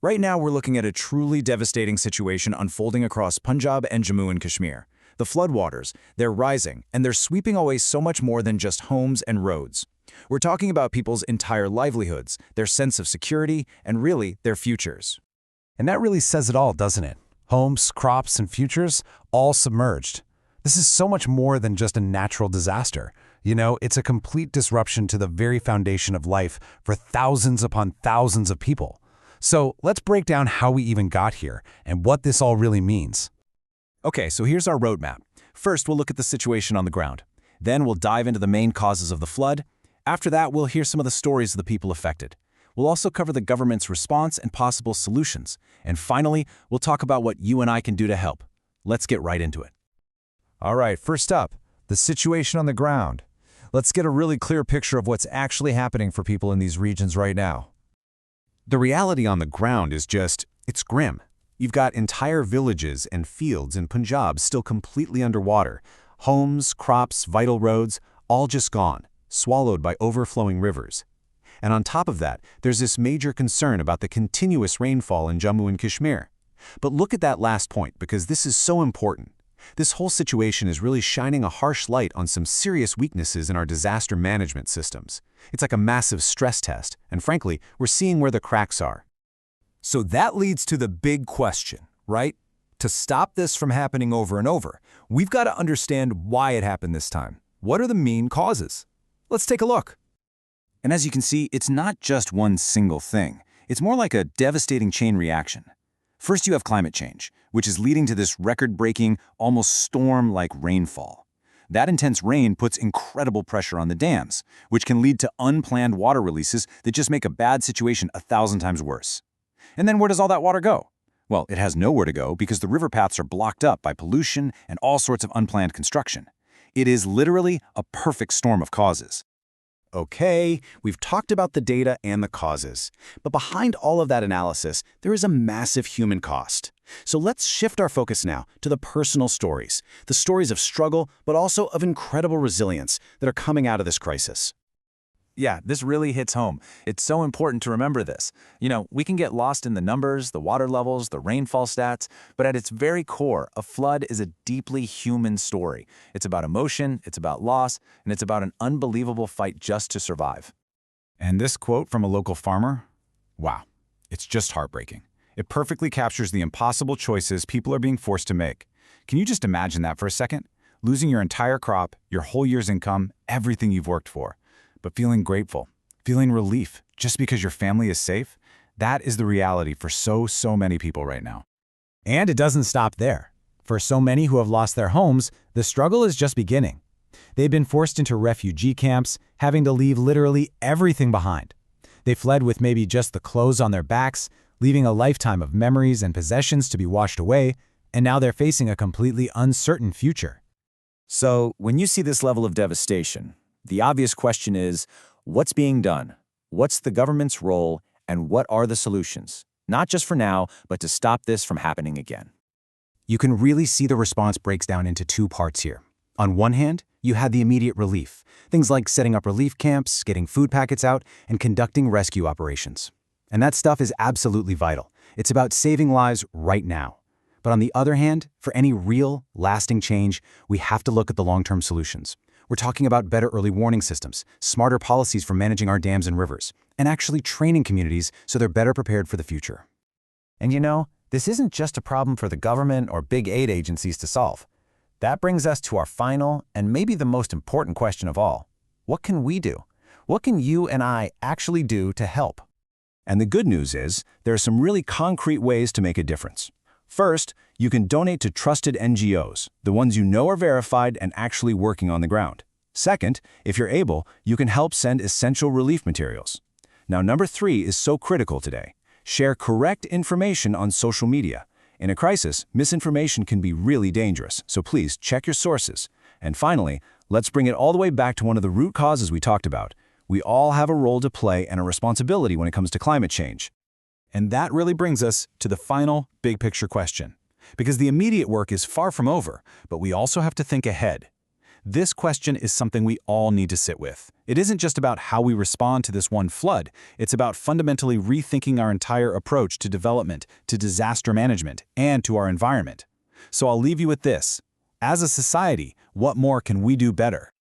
Right now, we're looking at a truly devastating situation unfolding across Punjab and Jammu and Kashmir. The floodwaters, they're rising, and they're sweeping away so much more than just homes and roads. We're talking about people's entire livelihoods, their sense of security, and really, their futures. And that really says it all, doesn't it? Homes, crops, and futures, all submerged. This is so much more than just a natural disaster. It's a complete disruption to the very foundation of life for thousands upon thousands of people. So let's break down how we even got here and what this all really means. Okay, so here's our roadmap. First, we'll look at the situation on the ground. Then we'll dive into the main causes of the flood. After that, we'll hear some of the stories of the people affected. We'll also cover the government's response and possible solutions. And finally, we'll talk about what you and I can do to help. Let's get right into it. All right, first up, the situation on the ground. Let's get a really clear picture of what's actually happening for people in these regions right now. The reality on the ground is it's grim. You've got entire villages and fields in Punjab still completely underwater. Homes, crops, vital roads, all just gone, swallowed by overflowing rivers. And on top of that, there's this major concern about the continuous rainfall in Jammu and Kashmir. But look at that last point, because this is so important. This whole situation is really shining a harsh light on some serious weaknesses in our disaster management systems. It's like a massive stress test, and frankly, we're seeing where the cracks are. So that leads to the big question, right? To stop this from happening over and over, we've got to understand why it happened this time. What are the main causes? Let's take a look. And as you can see, it's not just one single thing. It's more like a devastating chain reaction. First, you have climate change, which is leading to this record-breaking, almost storm-like rainfall. That intense rain puts incredible pressure on the dams, which can lead to unplanned water releases that just make a bad situation 1,000 times worse. And then where does all that water go? Well, it has nowhere to go because the river paths are blocked up by pollution and all sorts of unplanned construction. It is literally a perfect storm of causes. Okay, we've talked about the data and the causes, but behind all of that analysis, there is a massive human cost. So let's shift our focus now to the personal stories, the stories of struggle, but also of incredible resilience that are coming out of this crisis. Yeah, this really hits home. It's so important to remember this. We can get lost in the numbers, the water levels, the rainfall stats, but at its very core, a flood is a deeply human story. It's about emotion, it's about loss, and it's about an unbelievable fight just to survive. And this quote from a local farmer? Wow, it's just heartbreaking. It perfectly captures the impossible choices people are being forced to make. Can you just imagine that for a second? Losing your entire crop, your whole year's income, everything you've worked for. But feeling grateful, feeling relief just because your family is safe, that is the reality for so many people right now. And it doesn't stop there. For so many who have lost their homes, the struggle is just beginning. They've been forced into refugee camps, having to leave literally everything behind. They fled with maybe just the clothes on their backs, leaving a lifetime of memories and possessions to be washed away, and now they're facing a completely uncertain future. So, when you see this level of devastation, the obvious question is, what's being done? What's the government's role? And what are the solutions? Not just for now, but to stop this from happening again. You can really see the response breaks down into two parts here. On one hand, you had the immediate relief, things like setting up relief camps, getting food packets out, and conducting rescue operations. And that stuff is absolutely vital. It's about saving lives right now. But on the other hand, for any real, lasting change, we have to look at the long-term solutions. We're talking about better early warning systems, smarter policies for managing our dams and rivers, and actually training communities so they're better prepared for the future. And this isn't just a problem for the government or big aid agencies to solve. That brings us to our final and maybe the most important question of all. What can we do? What can you and I actually do to help? And the good news is, there are some really concrete ways to make a difference. First, you can donate to trusted NGOs, the ones you know are verified and actually working on the ground. Second, if you're able, you can help send essential relief materials. Now, number 3 is so critical today. Share correct information on social media. In a crisis, misinformation can be really dangerous, so please check your sources. And finally, let's bring it all the way back to one of the root causes we talked about. We all have a role to play and a responsibility when it comes to climate change. And that really brings us to the final big picture question. Because the immediate work is far from over, but we also have to think ahead. This question is something we all need to sit with. It isn't just about how we respond to this one flood, it's about fundamentally rethinking our entire approach to development, to disaster management, and to our environment. So I'll leave you with this. As a society, what more can we do better?